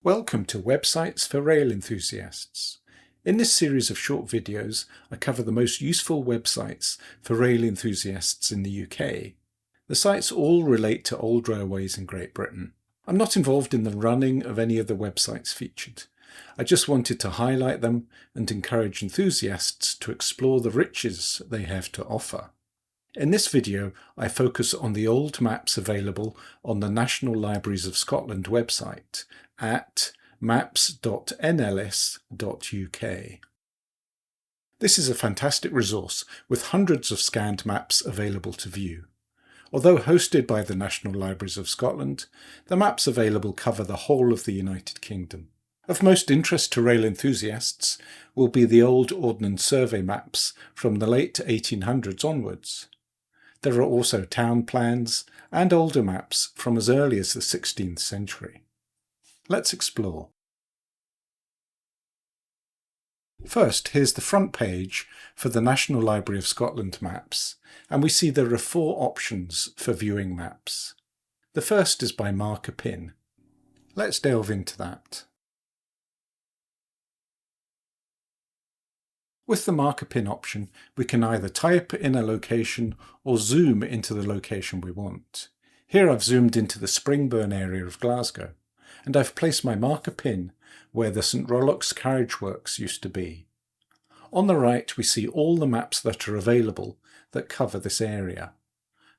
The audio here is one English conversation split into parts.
Welcome to Websites for Rail Enthusiasts. In this series of short videos, I cover the most useful websites for rail enthusiasts in the UK. The sites all relate to old railways in Great Britain. I'm not involved in the running of any of the websites featured. I just wanted to highlight them and encourage enthusiasts to explore the riches they have to offer. In this video, I focus on the old maps available on the National Libraries of Scotland website at maps.nls.uk. This is a fantastic resource with hundreds of scanned maps available to view. Although hosted by the National Libraries of Scotland, the maps available cover the whole of the United Kingdom. Of most interest to rail enthusiasts will be the old Ordnance Survey maps from the late 1800s onwards. There are also town plans and older maps from as early as the 16th century. Let's explore. First, here's the front page for the National Library of Scotland maps, and we see there are 4 options for viewing maps. The first is by marker pin. Let's delve into that. With the marker pin option, we can either type in a location or zoom into the location we want. Here I've zoomed into the Springburn area of Glasgow, and I've placed my marker pin where the St Rollox Carriage Works used to be. On the right we see all the maps that are available that cover this area.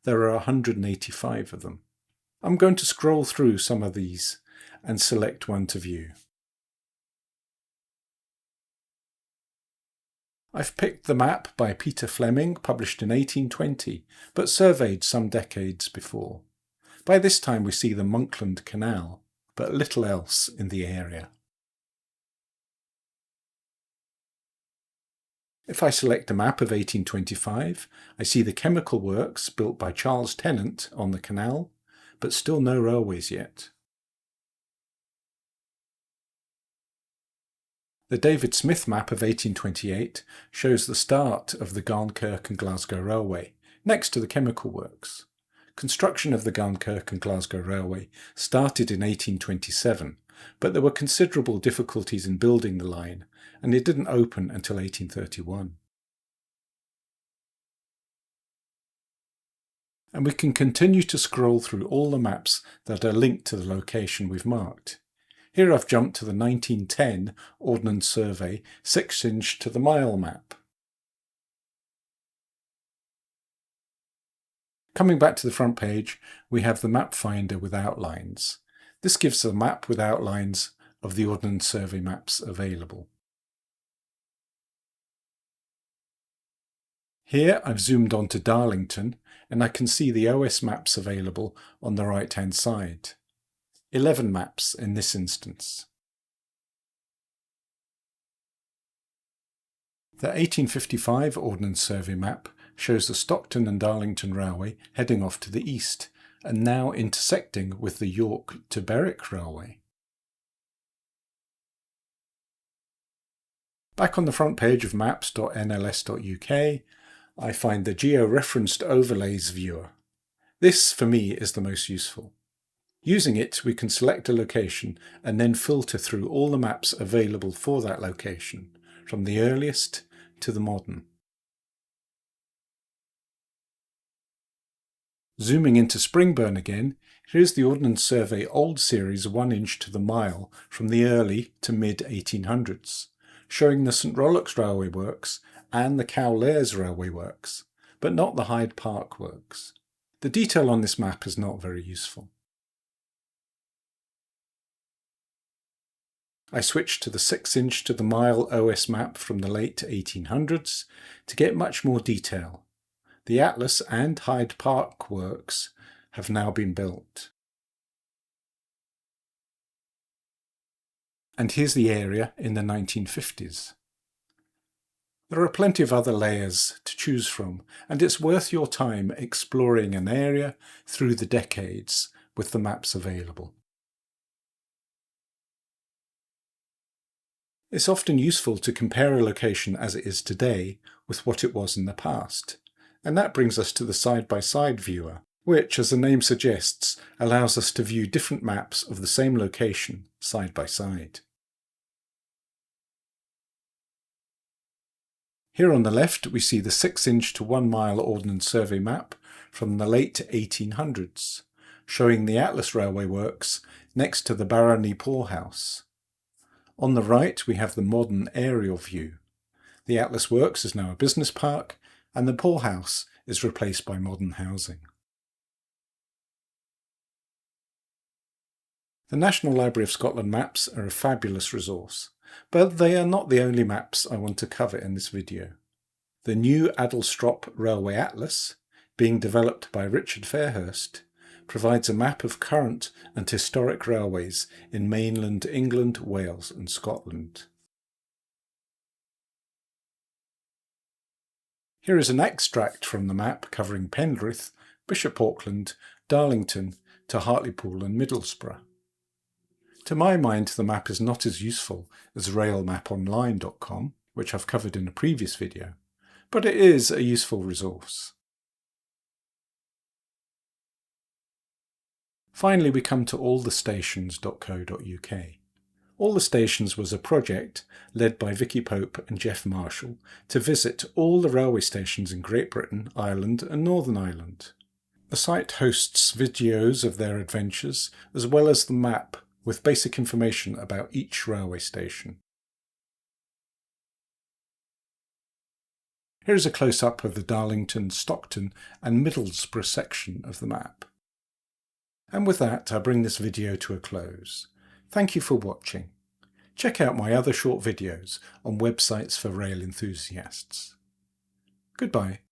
There are 185 of them. I'm going to scroll through some of these and select one to view. I've picked the map by Peter Fleming, published in 1820, but surveyed some decades before. By this time we see the Monkland Canal, but little else in the area. If I select a map of 1825, I see the chemical works built by Charles Tennant on the canal, but still no railways yet. The David Smith map of 1828 shows the start of the Garnkirk and Glasgow Railway, next to the chemical works. Construction of the Garnkirk and Glasgow Railway started in 1827, but there were considerable difficulties in building the line, and it didn't open until 1831. And we can continue to scroll through all the maps that are linked to the location we've marked. Here I've jumped to the 1910 Ordnance Survey 6-inch to the mile map. Coming back to the front page, we have the map finder with outlines. This gives a map with outlines of the Ordnance Survey maps available. Here I've zoomed onto Darlington and I can see the OS maps available on the right hand side. 11 maps in this instance. The 1855 Ordnance Survey map shows the Stockton and Darlington Railway heading off to the east and now intersecting with the York to Berwick Railway. Back on the front page of maps.nls.uk, I find the Geo-Referenced Overlays viewer. This, for me, is the most useful. Using it, we can select a location and then filter through all the maps available for that location, from the earliest to the modern. Zooming into Springburn again, here's the Ordnance Survey Old Series 1-inch to the mile from the early to mid-1800s, showing the St Rollox Railway Works and the Cowlairs Railway Works, but not the Hyde Park Works. The detail on this map is not very useful. I switched to the 6-inch to the mile OS map from the late 1800s to get much more detail. The Atlas and Hyde Park works have now been built. And here's the area in the 1950s. There are plenty of other layers to choose from, and it's worth your time exploring an area through the decades with the maps available. It's often useful to compare a location as it is today with what it was in the past, and that brings us to the side-by-side viewer, which, as the name suggests, allows us to view different maps of the same location side by side. Here on the left we see the 6-inch to 1 mile Ordnance Survey map from the late 1800s, showing the Atlas Railway Works next to the Barony Poorhouse. On the right we have the modern aerial view. The Atlas Works is now a business park, and the Poorhouse is replaced by modern housing. The National Library of Scotland maps are a fabulous resource, but they are not the only maps I want to cover in this video. The new Adlestrop Railway Atlas, being developed by Richard Fairhurst, provides a map of current and historic railways in mainland England, Wales and Scotland. Here is an extract from the map covering Penrith, Bishop Auckland, Darlington to Hartlepool and Middlesbrough. To my mind, the map is not as useful as railmaponline.com, which I've covered in a previous video, but it is a useful resource. Finally, we come to allthestations.co.uk. All the Stations was a project led by Vicky Pope and Jeff Marshall to visit all the railway stations in Great Britain, Ireland and Northern Ireland. The site hosts videos of their adventures as well as the map with basic information about each railway station. Here is a close-up of the Darlington, Stockton and Middlesbrough section of the map. And with that, I bring this video to a close. Thank you for watching. Check out my other short videos on websites for rail enthusiasts. Goodbye.